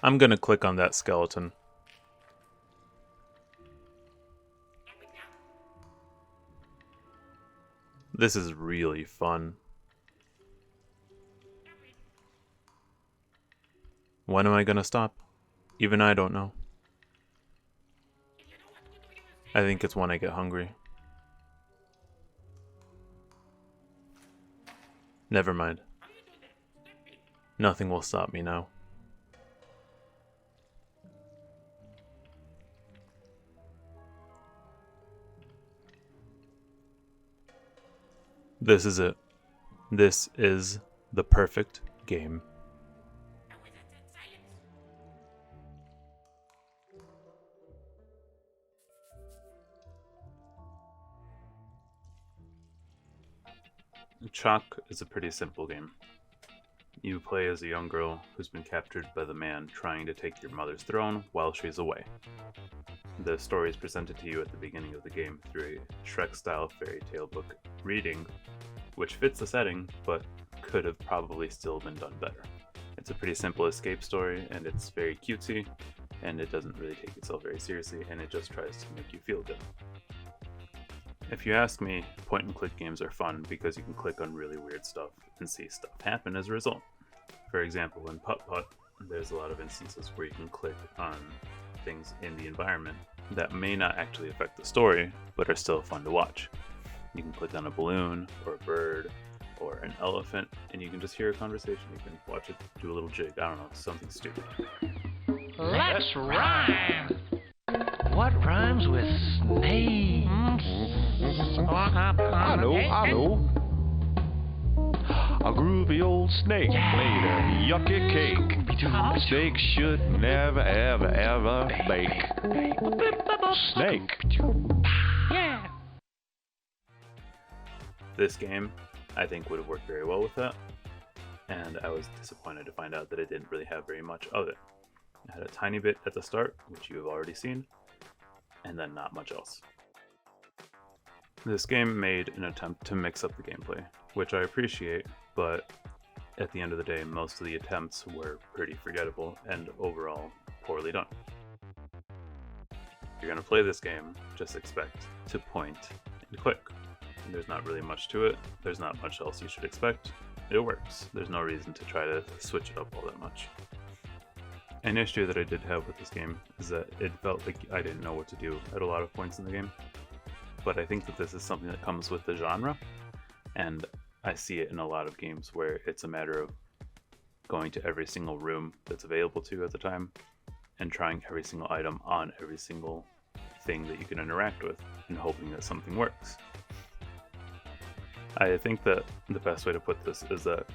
I'm gonna click on that skeleton. This is really fun. When am I gonna stop? Even I don't know. I think it's when I get hungry. Never mind. Nothing will stop me now. This is it. This is the perfect game. Tsioque is a pretty simple game. You play as a young girl who's been captured by the man trying to take your mother's throne while she's away. The story is presented to you at the beginning of the game through a Shrek-style fairy tale book reading, which fits the setting, but could have probably still been done better. It's a pretty simple escape story, and it's very cutesy, and it doesn't really take itself very seriously, and it just tries to make you feel good. If you ask me, point-and-click games are fun because you can click on really weird stuff and see stuff happen as a result. For example, in Putt-Putt, there's a lot of instances where you can click on things in the environment that may not actually affect the story, but are still fun to watch. You can click on a balloon, or a bird, or an elephant, and you can just hear a conversation. You can watch it do a little jig, I don't know, something stupid. Let's rhyme! What rhymes with snake? I know. A groovy old snake made a yucky cake. A snake should never, ever bake. Snake. Yeah. This game, I think, would have worked very well with that, and I was disappointed to find out that it didn't really have very much of it. It had a tiny bit at the start, which you have already seen, and then not much else. This game made an attempt to mix up the gameplay, which I appreciate, but at the end of the day, most of the attempts were pretty forgettable and overall poorly done. If you're going to play this game, just expect to point and click. There's not really much to it, there's not much else you should expect. It works, there's no reason to try to switch it up all that much. An issue that I did have with this game is that it felt like I didn't know what to do at a lot of points in the game. But I think that this is something that comes with the genre, and I see it in a lot of games where it's a matter of going to every single room that's available to you at the time and trying every single item on every single thing that you can interact with and hoping that something works. I think that the best way to put this is that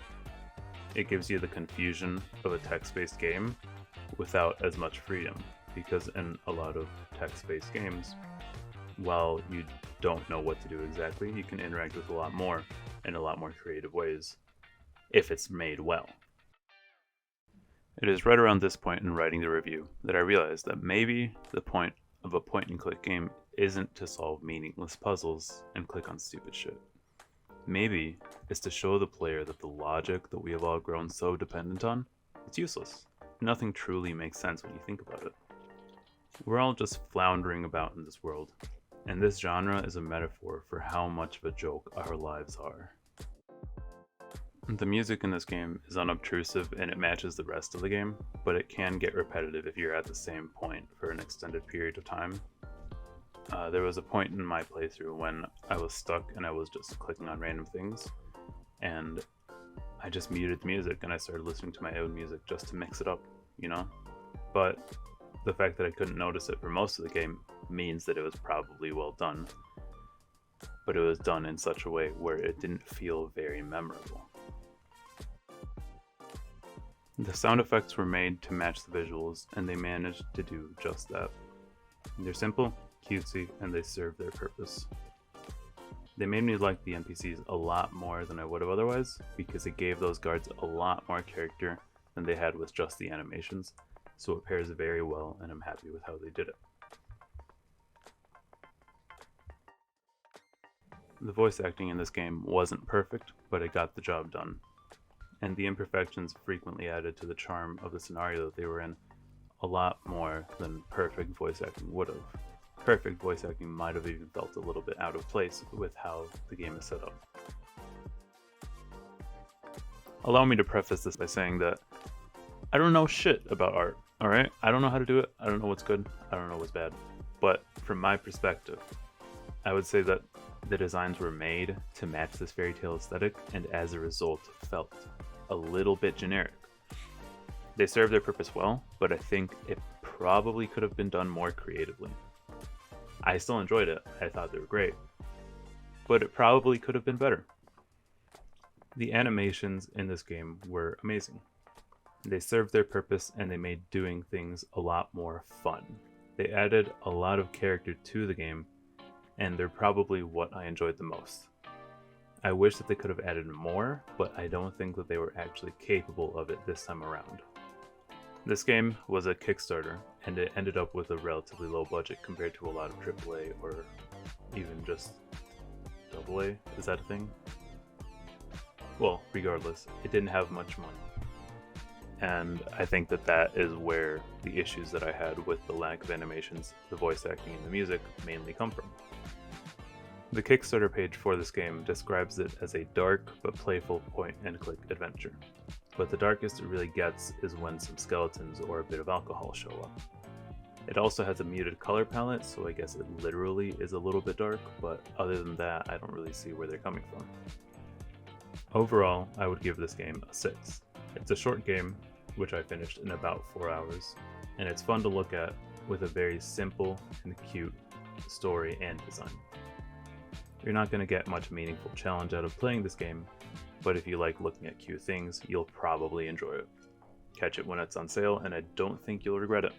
it gives you the confusion of a text-based game without as much freedom, because in a lot of text-based games, while you don't know what to do exactly, you can interact with a lot more in a lot more creative ways if it's made well. It is right around this point in writing the review that I realized that maybe the point of a point-and-click game isn't to solve meaningless puzzles and click on stupid shit. Maybe it's to show the player that the logic that we have all grown so dependent on, it's useless. Nothing truly makes sense when you think about it. We're all just floundering about in this world, and this genre is a metaphor for how much of a joke our lives are. The music in this game is unobtrusive and it matches the rest of the game, but it can get repetitive if you're at the same point for an extended period of time. There was a point in my playthrough when I was stuck and I was just clicking on random things, and I just muted the music and I started listening to my own music just to mix it up, you know? But the fact that I couldn't notice it for most of the game means that it was probably well done, but it was done in such a way where it didn't feel very memorable. The sound effects were made to match the visuals, and they managed to do just that. They're simple, cutesy, and they serve their purpose. They made me like the NPCs a lot more than I would have otherwise, because it gave those guards a lot more character than they had with just the animations, so it pairs very well, and I'm happy with how they did it. The voice acting in this game wasn't perfect, but it got the job done, and the imperfections frequently added to the charm of the scenario that they were in, a lot more than perfect voice acting would have. Perfect voice acting might have even felt a little bit out of place with how the game is set up. Allow me to preface this by saying that I don't know shit about art, alright? I don't know how to do it, I don't know what's good, I don't know what's bad. But from my perspective, I would say that the designs were made to match this fairy tale aesthetic, and as a result felt a little bit generic. They served their purpose well, but I think it probably could have been done more creatively. I still enjoyed it, I thought they were great, but it probably could have been better. The animations in this game were amazing. They served their purpose and they made doing things a lot more fun. They added a lot of character to the game, and they're probably what I enjoyed the most. I wish that they could have added more, but I don't think that they were actually capable of it this time around. This game was a Kickstarter, and it ended up with a relatively low budget compared to a lot of AAA or even just AA. Is that a thing? Well, regardless, it didn't have much money. And I think that that is where the issues that I had with the lack of animations, the voice acting, and the music mainly come from. The Kickstarter page for this game describes it as a dark but playful point-and-click adventure. But the darkest it really gets is when some skeletons or a bit of alcohol show up. It also has a muted color palette, so I guess it literally is a little bit dark, but other than that, I don't really see where they're coming from. Overall, I would give this game a 6. It's a short game, which I finished in about 4 hours, and it's fun to look at with a very simple and cute story and design. You're not going to get much meaningful challenge out of playing this game, but if you like looking at cute things, you'll probably enjoy it. Catch it when it's on sale, and I don't think you'll regret it.